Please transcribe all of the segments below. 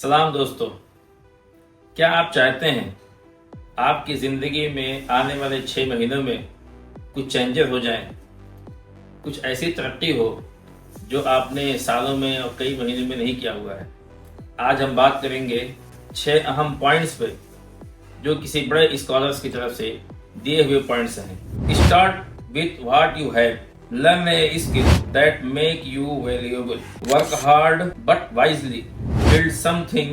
सलाम दोस्तों, क्या आप चाहते हैं आपकी ज़िंदगी में आने वाले 6 महीनों में कुछ चेंजेस हो जाएं, कुछ ऐसी तरक्की हो जो आपने सालों में और कई महीनों में नहीं किया हुआ है। आज हम बात करेंगे 6 अहम पॉइंट्स पे जो किसी बड़े स्कॉलर्स की तरफ से दिए हुए पॉइंट्स हैं। Start with what you have, learn a skill that make you valuable, work hard but wisely, build something,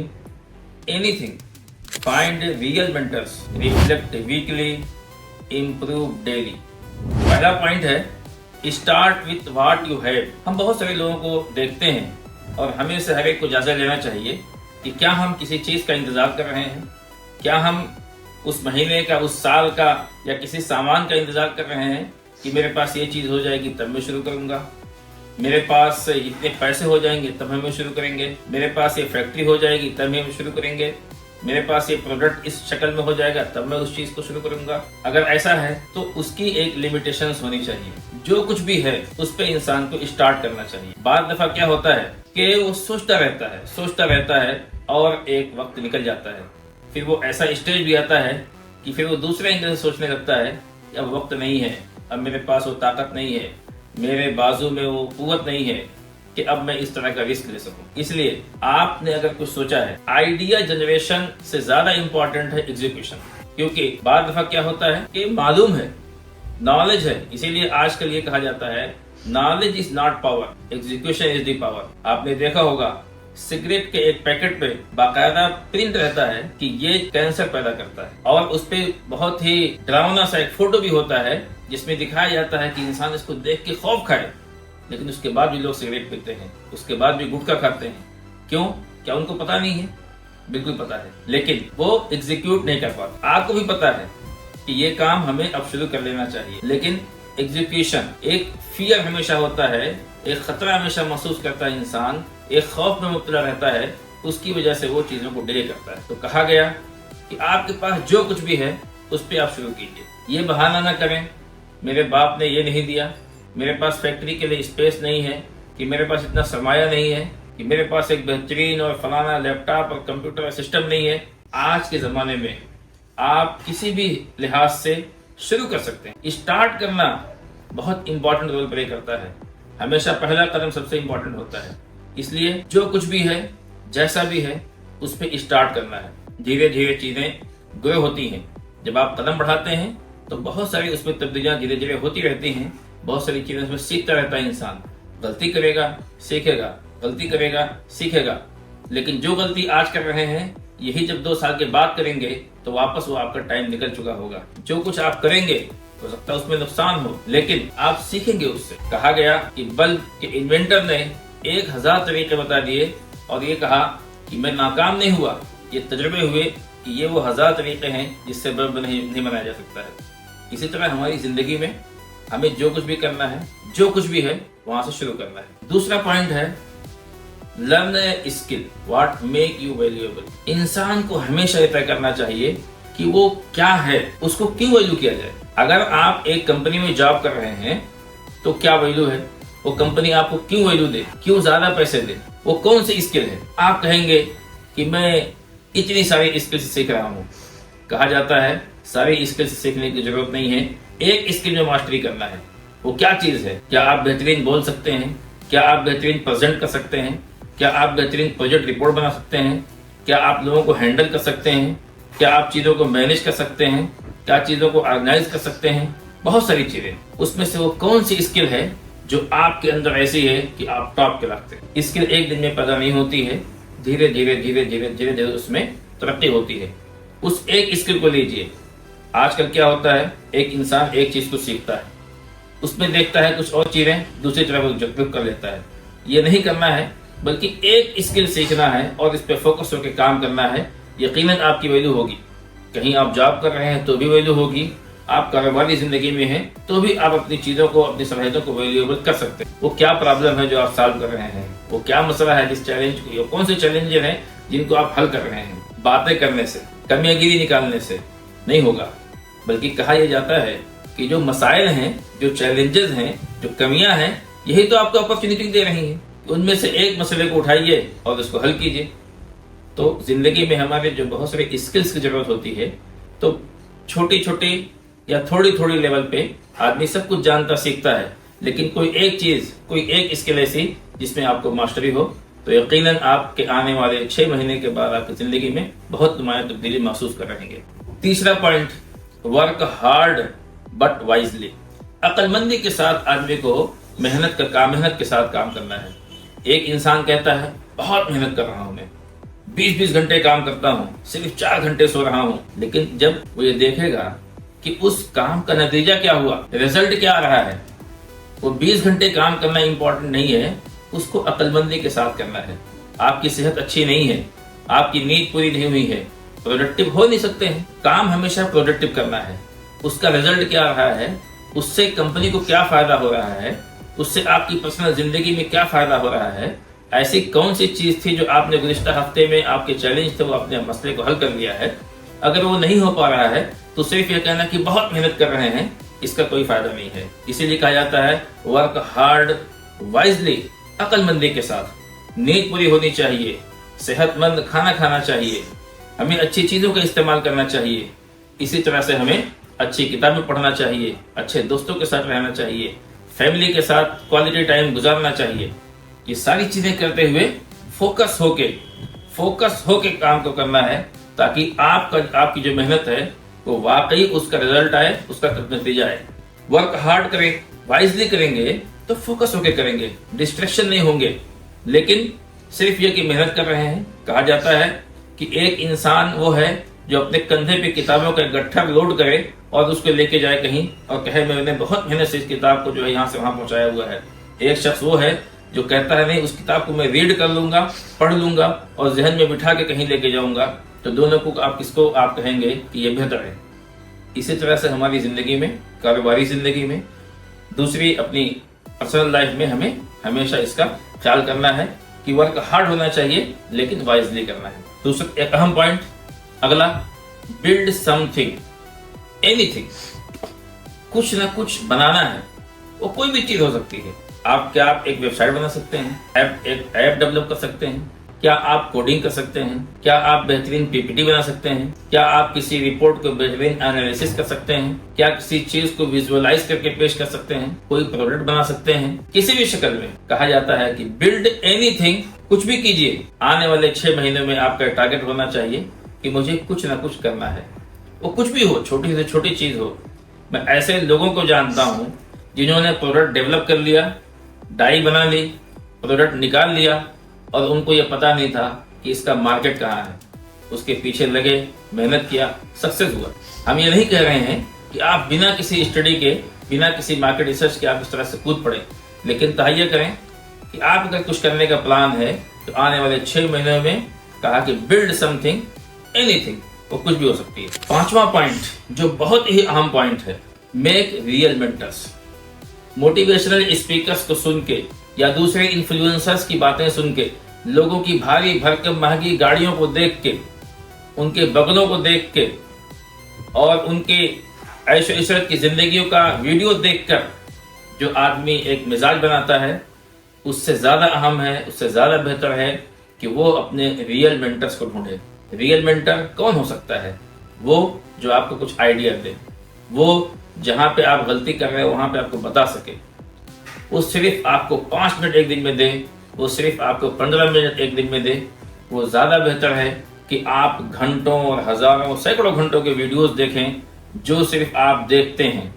anything, find real mentors, reflect weekly, improve daily। पहला पॉइंट है start with what you have. हम बहुत सारे लोगों को देखते हैं और हमें से हर एक को जायजा लेना चाहिए कि क्या हम किसी चीज़ का इंतजार कर रहे हैं, क्या हम उस महीने का, उस साल का या किसी सामान का इंतजार कर रहे हैं कि मेरे पास ये चीज़ हो जाएगी तब मैं शुरू करूँगा, मेरे पास इतने पैसे हो जाएंगे तब हम शुरू करेंगे, मेरे पास ये फैक्ट्री हो जाएगी तब हम शुरू करेंगे, मेरे पास ये प्रोडक्ट इस शक्ल में हो जाएगा तब मैं उस चीज़ को शुरू करूंगा। अगर ऐसा है तो उसकी एक लिमिटेशंस होनी चाहिए। जो कुछ भी है उस पे इंसान को स्टार्ट करना चाहिए। बाद दफा क्या होता है कि वो सोचता रहता है और एक वक्त निकल जाता है। फिर वो ऐसा स्टेज भी आता है कि फिर वो दूसरे एंगल से सोचने लगता है कि अब वक्त नहीं है, अब मेरे पास वो ताकत नहीं है, मेरे बाजू में वो कुव्वत नहीं है कि अब मैं इस तरह का रिस्क ले सकूं। इसलिए आपने अगर कुछ सोचा है, आइडिया जनरेशन से ज्यादा इंपॉर्टेंट है एग्जीक्यूशन। क्योंकि बाद दफा क्या होता है कि मालूम है, नॉलेज है, इसीलिए आजकल ये कहा जाता है knowledge is not power, execution is the power. आपने देखा होगा सिगरेट के एक पैकेट पे बाकायदा प्रिंट रहता है कि ये कैंसर पैदा करता है और उस पे बहुत ही डरावना सा एक फोटो भी होता है जिसमें दिखाया जाता है कि इंसान इसको देख के खौफ खाए, लेकिन उसके बाद भी लोग सिगरेट पीते हैं, उसके बाद भी गुटखा खाते हैं। क्यों? क्या उनको पता नहीं है? बिल्कुल पता है, लेकिन वो एग्जीक्यूट नहीं कर पाते। आपको भी पता है कि ये काम हमें अब शुरू कर लेना चाहिए, लेकिन एग्जीक्यूशन, एक फियर हमेशा होता है, एक खतरा हमेशा महसूस करता है इंसान, एक खौफ में मुब्तला रहता है, उसकी वजह से वो चीजों को डिले करता है। तो कहा गया कि आपके पास जो कुछ भी है उस पर आप शुरू कीजिए। ये बहाना ना करें मेरे बाप ने ये नहीं दिया, मेरे पास फैक्ट्री के लिए स्पेस नहीं है, कि मेरे पास इतना सरमाया नहीं है, कि मेरे पास एक बेहतरीन और फलाना लैपटॉप और कंप्यूटर सिस्टम नहीं है। आज के ज़माने में आप किसी भी लिहाज से शुरू कर सकते हैं। स्टार्ट करना बहुत इंपॉर्टेंट रोल प्ले करता है। हमेशा पहला कदम सबसे इंपॉर्टेंट होता है। इसलिए जो कुछ भी है, जैसा भी है, उस पर स्टार्ट करना है। धीरे धीरे चीज़ें ग्रो होती हैं। जब आप कदम बढ़ाते हैं तो बहुत सारी उसमें तब्दीलियां धीरे धीरे होती रहती हैं। बहुत सारी चीजें उसमें सीखता रहता है इंसान। गलती करेगा, सीखेगा, गलती करेगा, सीखेगा। लेकिन जो गलती आज कर रहे हैं, यही जब 2 साल के बाद करेंगे तो वापस वो आपका टाइम निकल चुका होगा। जो कुछ आप करेंगे हो सकता है उसमें नुकसान हो, लेकिन आप सीखेंगे उससे। कहा गया कि बल्ब के इन्वेंटर ने 1000 तरीके बता दिए और ये कहा कि मैं नाकाम नहीं हुआ। ये तजुर्बे हुए कि ये वो 1000 तरीके हैं जिससे बल्ब नहीं बनाया जा सकता है। इसी तरह हमारी जिंदगी में हमें जो कुछ भी करना है, जो कुछ भी है, वहां से शुरू करना है। दूसरा पॉइंट है learn a skill what make you valuable. इंसान को हमेशा ये तय करना चाहिए कि वो क्या है, उसको क्यों वैल्यू किया जाए। अगर आप एक कंपनी में जॉब कर रहे हैं तो क्या वैल्यू है, वो कंपनी आपको क्यों वैल्यू दे, क्यों ज्यादा पैसे दे, वो कौन सी स्किल है। आप कहेंगे कि मैं इतनी सारी स्किल्स सीख रहा हूँ। कहा जाता है सारी स्किल्स सीखने की जरूरत नहीं है, एक स्किल में मास्टरी करना है। वो क्या चीज है? क्या आप बेहतरीन बोल सकते हैं? क्या आप बेहतरीन प्रेजेंट कर सकते हैं? क्या आप बेहतरीन प्रोजेक्ट रिपोर्ट बना सकते हैं? क्या आप लोगों को हैंडल कर सकते हैं? क्या आप चीजों को मैनेज कर सकते हैं? क्या चीजों को ऑर्गेनाइज कर सकते हैं? बहुत सारी चीजें। उसमें से वो कौन सी स्किल है जो आपके अंदर ऐसी है कि आप टॉप के लगते हैं। स्किल एक दिन में पैदा नहीं होती है, धीरे धीरे धीरे धीरे धीरे धीरे उसमें तरक्की होती है। उस एक स्किल को लीजिए। आजकल क्या होता है, एक इंसान एक चीज को सीखता है, उसमें देखता है कुछ और चीजें, दूसरी तरफ एग्जीक्यूट कर लेता है। ये नहीं करना है, बल्कि एक स्किल सीखना है और इस पे फोकस होकर काम करना है। यकीनन आपकी वैल्यू होगी। कहीं आप जॉब कर रहे हैं तो भी वैल्यू होगी, आप कारोबारी जिंदगी में हैं तो भी आप अपनी चीजों को, अपनी सलाहियतों को वैल्यूएबल कर सकते हैं। वो क्या प्रॉब्लम है जो आप सॉल्व कर रहे हैं, वो क्या मसला है जिस चैलेंज को, कौन से चैलेंजेस हैं जिनको आप हल कर रहे हैं। बातें करने से, कमियागिरी निकालने से नहीं होगा, बल्कि कहा यह जाता है कि जो मसाइल हैं, जो चैलेंजेस हैं, जो कमियां हैं, यही तो आपको अपॉर्चुनिटी दे रही हैं। उनमें से एक मसले को उठाइए और उसको हल कीजिए। तो जिंदगी में हमारे जो बहुत सारे स्किल्स की जरूरत होती है, तो छोटी छोटी या थोड़ी थोड़ी लेवल पे आदमी सब कुछ जानता सीखता है, लेकिन कोई एक चीज, कोई एक स्किल ऐसी जिसमें आपको मास्टरी हो, तो यकीनन आपके आने वाले 6 महीने के बाद आपकी जिंदगी में बहुत नुमायां तब्दीली महसूस कर रहेंगे। तीसरा point, work hard but wisely. अक्लमंदी के साथ आदमी को मेहनत के साथ काम करना है। एक इंसान कहता है बहुत मेहनत कर रहा हूं, मैं 20-20 घंटे काम करता हूं, सिर्फ 4 घंटे सो रहा हूं, लेकिन जब वो ये देखेगा कि उस काम का नतीजा क्या हुआ, रिजल्ट क्या आ रहा है, वो 20 घंटे काम करना इंपॉर्टेंट नहीं है, उसको अक्लमंदी के साथ करना है। आपकी सेहत अच्छी नहीं है, आपकी नींद पूरी नहीं हुई है, प्रोडक्टिव हो नहीं सकते हैं। काम हमेशा प्रोडक्टिव करना है। उसका रिजल्ट क्या आ रहा है, उससे कंपनी को क्या फायदा हो रहा है, उससे आपकी पर्सनल जिंदगी में क्या फायदा हो रहा है, ऐसी कौन सी चीज थी जो आपने गुज़िश्ता हफ्ते में आपके चैलेंज थे वो अपने मसले को हल कर लिया है। अगर वो नहीं हो पा रहा है तो सिर्फ ये कहना कि बहुत मेहनत कर रहे हैं, इसका कोई फायदा नहीं है। इसीलिए कहा जाता है वर्क हार्ड वाइजली, अक्लमंदी के साथ। नींद पूरी होनी चाहिए, सेहतमंद खाना खाना चाहिए, हमें अच्छी चीजों का इस्तेमाल करना चाहिए, इसी तरह से हमें अच्छी किताबें पढ़ना चाहिए, अच्छे दोस्तों के साथ रहना चाहिए, फैमिली के साथ क्वालिटी टाइम गुजारना चाहिए। ये सारी चीजें करते हुए फोकस होके काम को करना है, ताकि आपकी जो मेहनत है वो वाकई उसका रिजल्ट आए, उसका नतीजा आए। वर्क हार्ड करें, वाइजली करेंगे तो फोकस होके करेंगे, डिस्ट्रैक्शन नहीं होंगे, लेकिन सिर्फ ये कि मेहनत कर रहे हैं। कहा जाता है कि एक इंसान वो है जो अपने कंधे पे किताबों का गट्ठर लोड करे और उसको लेके जाए कहीं और कहे मैंने बहुत मेहनत से इस किताब को जो है यहाँ से वहां पहुंचाया हुआ है। एक शख्स वो है जो कहता है नहीं, उस किताब को मैं रीड कर लूंगा, पढ़ लूंगा और जहन में बिठा के कहीं लेके जाऊंगा। तो दोनों को आप कहेंगे कि ये बेहतर है। इसी तरह से हमारी जिंदगी में, कारोबारी जिंदगी में, दूसरी अपनी पर्सनल लाइफ में हमें हमेशा इसका ख्याल करना है कि वर्क हार्ड होना चाहिए लेकिन वाइजली करना है। दूसरा एक अहम पॉइंट, अगला, बिल्ड समथिंग, एनीथिंग। कुछ ना कुछ बनाना है, वो कोई भी चीज हो सकती है। आप एक वेबसाइट बना सकते हैं, एक ऐप डेवलप कर सकते हैं, क्या आप कोडिंग कर सकते हैं, क्या आप बेहतरीन पीपीटी बना सकते हैं, क्या आप किसी रिपोर्ट को बेहतरीन एनालिसिस कर सकते हैं, क्या किसी चीज को विजुअलाइज करके पेश कर सकते हैं, कोई प्रोडक्ट बना सकते हैं, किसी भी शक्ल में। कहा जाता है कि बिल्ड एनीथिंग, कुछ भी कीजिए। आने वाले 6 महीनों में आपका टारगेट होना चाहिए कि मुझे कुछ ना कुछ करना है, वो कुछ भी हो, छोटी से छोटी चीज हो। मैं ऐसे लोगों को जानता हूँ जिन्होंने प्रोडक्ट डेवलप कर लिया, डाई बना ली, प्रोडक्ट निकाल लिया और उनको ये पता नहीं था कि इसका मार्केट कहाँ है। उसके पीछे लगे, मेहनत किया, सक्सेस हुआ। हम ये नहीं कह रहे हैं कि आप बिना किसी स्टडी के, बिना किसी मार्केट रिसर्च के आप इस तरह से कूद पड़े, लेकिन तहैया करें कि आप अगर कुछ करने का प्लान है तो आने वाले 6 महीनों में कहा कि बिल्ड समथिंग, एनीथिंग, वो कुछ भी हो सकती है। 5वां पॉइंट जो बहुत ही अहम पॉइंट है, make real mentors. Motivational speakers को सुन के या दूसरे इन्फ्लुएंसर्स की बातें सुन के, लोगों की भारी भरकम महंगी गाड़ियों को देख के, उनके बंगलों को देख के और उनके ऐशो इशरत की जिंदगियों का वीडियो देखकर जो आदमी एक मिजाज बनाता है, उससे ज्यादा अहम है, उससे ज्यादा बेहतर है कि वो अपने रियल मेंटर्स को ढूंढे। रियल मेंटर कौन हो सकता है? वो जो आपको कुछ आइडिया दे, वो जहां पे आप गलती कर रहे हो वहां पे आपको बता सके, वो सिर्फ आपको 5 मिनट एक दिन में दे, वो सिर्फ आपको 15 मिनट एक दिन में दे। वो ज्यादा बेहतर है कि आप घंटों और हजारों, सैकड़ों घंटों के वीडियोस देखें जो सिर्फ आप देखते हैं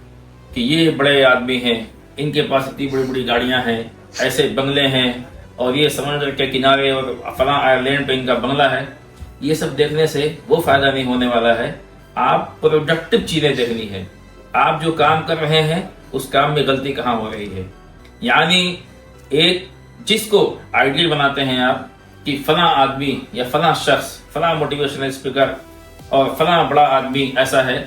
कि ये बड़े आदमी हैं, इनके पास इतनी बड़ी बड़ी गाड़ियां हैं, ऐसे बंगले हैं और ये समुद्र के किनारे और फलां आइलैंड पे इनका बंगला है। ये सब देखने से वो फायदा नहीं होने वाला है। आप प्रोडक्टिव चीजें देखनी है। आप जो काम कर रहे हैं उस काम में गलती कहाँ हो रही है। यानी एक जिसको आइडियल बनाते हैं आप कि फला आदमी या फला शख्स, फला मोटिवेशनल स्पीकर और फला बड़ा आदमी ऐसा है,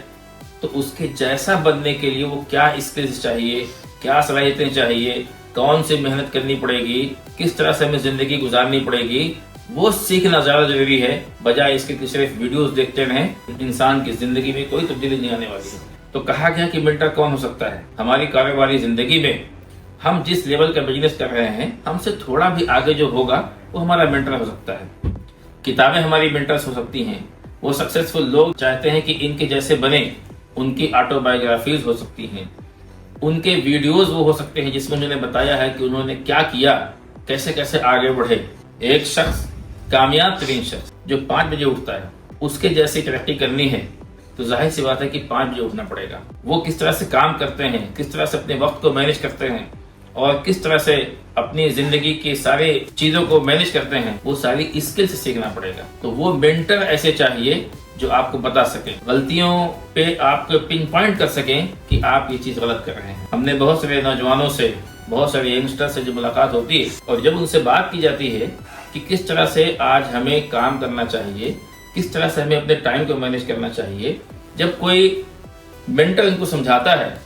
तो उसके जैसा बनने के लिए वो क्या स्किल्स चाहिए, क्या सलाहियतें चाहिए, कौन सी मेहनत करनी पड़ेगी, किस तरह से हमें जिंदगी गुजारनी पड़ेगी, वो सीखना ज्यादा जरूरी है, बजाय इसके कि सिर्फ वीडियोस देखते रहें। इंसान की जिंदगी में कोई तब्दीली नहीं आने वाली है। तो कहा गया कि मेंटर कौन हो सकता है? हमारी कारोबारी जिंदगी में हम जिस लेवल का बिजनेस कर रहे हैं, हमसे थोड़ा भी आगे जो होगा वो हमारा मेंटर हो सकता है। किताबें हमारी मेंटर्स हो सकती हैं, वो सक्सेसफुल लोग चाहते हैं कि इनके जैसे बने, उनकी ऑटोबायोग्राफीज हो सकती हैं, उनके वीडियोस वो हो सकते हैं जिसमें उन्होंने बताया है कि उन्होंने क्या किया, कैसे कैसे आगे बढ़े। एक शख्स, कामयाब तरीन शख्स जो 5 बजे उठता है, उसके जैसी तरक्की करनी है तो जाहिर सी बात है कि 5 बजे उठना पड़ेगा। वो किस तरह से काम करते हैं, किस तरह से अपने वक्त को मैनेज करते हैं और किस तरह से अपनी जिंदगी की सारे चीजों को मैनेज करते हैं, वो सारी स्किल से सीखना पड़ेगा। तो वो मेंटर ऐसे चाहिए जो आपको बता सके, गलतियों पे आपको पिन पॉइंट कर सकें कि आप ये चीज गलत कर रहे हैं। हमने बहुत सारे नौजवानों से, बहुत सारे यंगस्टर से जो मुलाकात होती है और जब उनसे बात की जाती है कि किस तरह से आज हमें काम करना चाहिए, किस तरह से हमें अपने टाइम को मैनेज करना चाहिए, जब कोई मेंटर इनको समझाता है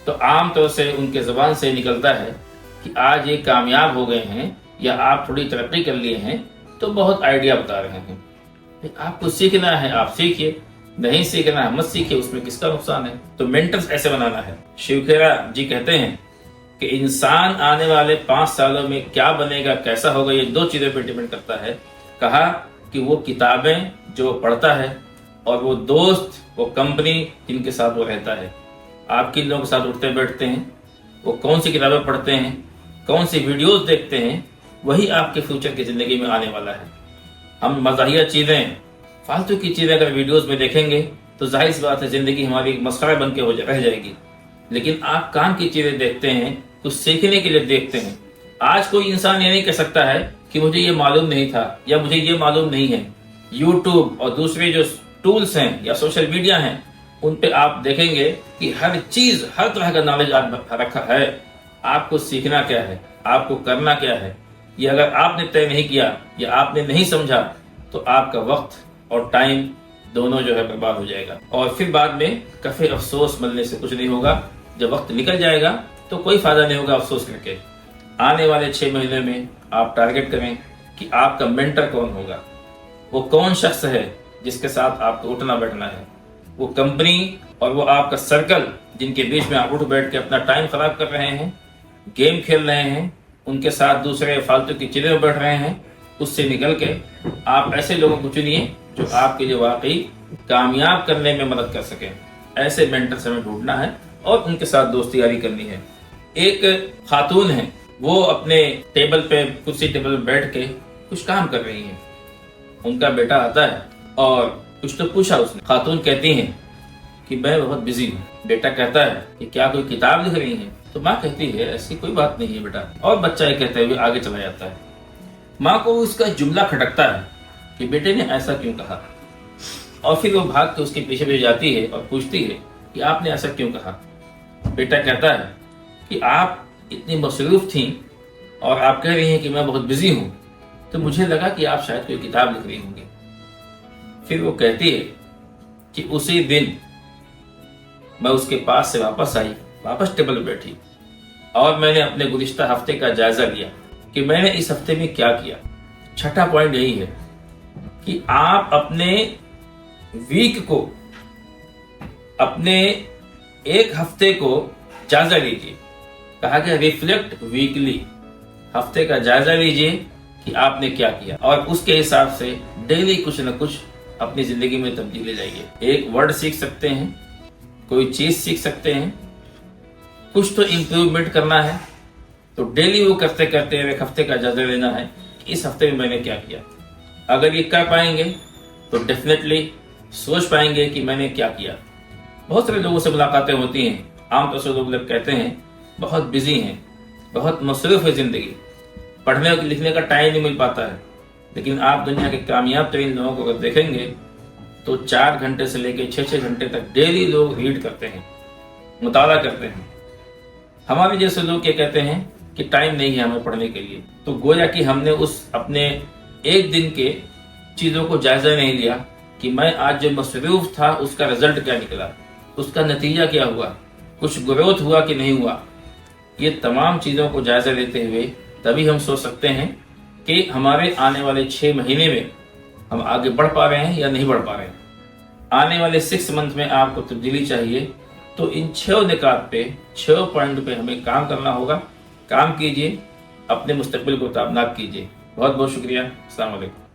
तो आमतौर से उनके ज़बान से निकलता है कि आज ये कामयाब हो गए हैं या आप थोड़ी तरक्की कर लिए हैं, तो बहुत आइडिया बता रहे हैं। आपको सीखना है आप सीखिए, नहीं सीखना है मत सीखिए, उसमें किसका नुकसान है। तो मेंटर्स ऐसे बनाना है। शिव खेरा जी कहते हैं कि इंसान आने वाले 5 सालों में क्या बनेगा, कैसा होगा, ये 2 चीज़ों पर डिपेंड करता है। कहा कि वो किताबें जो पढ़ता है और वो दोस्त, वो कंपनी जिनके साथ वो रहता है। आप किन लोगों के साथ उठते बैठते हैं, वो कौन सी किताबें पढ़ते हैं, कौन सी वीडियोस देखते हैं, वही आपके फ्यूचर की ज़िंदगी में आने वाला है। हम मज़ाहिया चीज़ें, फालतू की चीज़ें अगर वीडियोस में देखेंगे तो जाहिर सी बात है ज़िंदगी हमारी मसखरा बन के रह जाएगी। लेकिन आप काम की चीज़ें देखते हैं, कुछ सीखने के लिए देखते हैं। आज कोई इंसान ये नहीं कह सकता है कि मुझे ये मालूम नहीं था या मुझे ये मालूम नहीं है। यूट्यूब और दूसरे जो टूल्स हैं या सोशल मीडिया हैं, उन पे आप देखेंगे कि हर चीज़, हर तरह का नॉलेज रखा है। आपको सीखना क्या है, आपको करना क्या है, ये अगर आपने तय नहीं किया या आपने नहीं समझा तो आपका वक्त और टाइम दोनों जो है बर्बाद हो जाएगा और फिर बाद में कफे अफसोस मिलने से कुछ नहीं होगा। जब वक्त निकल जाएगा तो कोई फायदा नहीं होगा अफसोस करके। आने वाले 6 महीने में आप टारगेट करें कि आपका मेंटर कौन होगा, वो कौन शख्स है जिसके साथ आपको उठना बैठना है, वो कंपनी और वो आपका सर्कल जिनके बीच में आप उठ बैठ के अपना टाइम खराब कर रहे हैं, गेम खेल रहे हैं, उनके साथ दूसरे फालतू की चीज़ें में बैठ रहे हैं, उससे निकल के आप ऐसे लोगों को चुनिए जो आपके लिए वाकई कामयाब करने में मदद कर सके। ऐसे मेंटर से हमें ढूंढना है और उनके साथ दोस्ती यारी करनी है। एक खातून है, वो अपने टेबल पे, कुर्सी टेबल पे बैठ के कुछ काम कर रही है। उनका बेटा आता है और कुछ तो पूछा उसने। खातून कहती है कि मैं बहुत बिजी हूँ। बेटा कहता है कि क्या कोई किताब लिख रही है? तो माँ कहती है ऐसी कोई बात नहीं है बेटा, और बच्चा ये कहते हुए आगे चला जाता है। माँ को उसका जुमला खटकता है कि बेटे ने ऐसा क्यों कहा, और फिर वो भाग के उसके पीछे जाती है और पूछती है कि आपने ऐसा क्यों कहा। बेटा कहता है कि आप इतनी मसरूफ थी और आप कह रही हैं कि मैं बहुत बिजी हूँ, तो मुझे लगा कि आप शायद कोई किताब लिख रही होंगी। फिर वो कहती है कि उसी दिन मैं उसके पास से वापस आई, वापस टेबल पर बैठी और मैंने अपने गुज़िश्ता हफ्ते का जायजा लिया कि मैंने इस हफ्ते में क्या किया। छठा पॉइंट यही है कि आप अपने वीक को, अपने एक हफ्ते को जायजा लीजिए। कहा गया रिफ्लेक्ट वीकली, हफ्ते का जायजा लीजिए कि आपने क्या किया और उसके हिसाब से डेली कुछ न कुछ अपनी जिंदगी में तब्दीली लाइए। एक वर्ड सीख सकते हैं, कोई चीज सीख सकते हैं, कुछ तो इम्प्रूवमेंट करना है, तो डेली वो करते करते एक हफ्ते का जायजा लेना है कि इस हफ्ते में मैंने क्या किया। अगर ये कर पाएंगे तो डेफिनेटली सोच पाएंगे कि मैंने क्या किया। बहुत सारे लोगों से मुलाकातें होती हैं, आमतौर से लोग कहते हैं बहुत बिजी हैं, बहुत मसरूफ है जिंदगी, पढ़ने और लिखने का टाइम नहीं मिल पाता है। लेकिन आप दुनिया के कामयाब तरीन लोगों को अगर देखेंगे तो 4 घंटे से लेकर 6-6 घंटे तक डेली लोग रीड करते हैं, मुताला करते हैं। हमारे जैसे लोग क्या कहते हैं कि टाइम नहीं है हमें पढ़ने के लिए, तो गोया कि हमने उस अपने एक दिन के चीज़ों को जायजा नहीं लिया कि मैं आज जो मसरूफ था उसका रिजल्ट क्या निकला, उसका नतीजा क्या हुआ, कुछ ग्रोथ हुआ कि नहीं हुआ। ये तमाम चीज़ों को जायजा लेते हुए तभी हम सोच सकते हैं कि हमारे आने वाले 6 महीने में हम आगे बढ़ पा रहे हैं या नहीं बढ़ पा रहे हैं। आने वाले 6 मंथ में आपको तब्दीली चाहिए, तो इन 6 निकात पे, 6 पॉइंट पे हमें काम करना होगा। काम कीजिए, अपने मुस्तकबिल को ताबनाक कीजिए। बहुत बहुत शुक्रिया। अस्सलाम वालेकुम।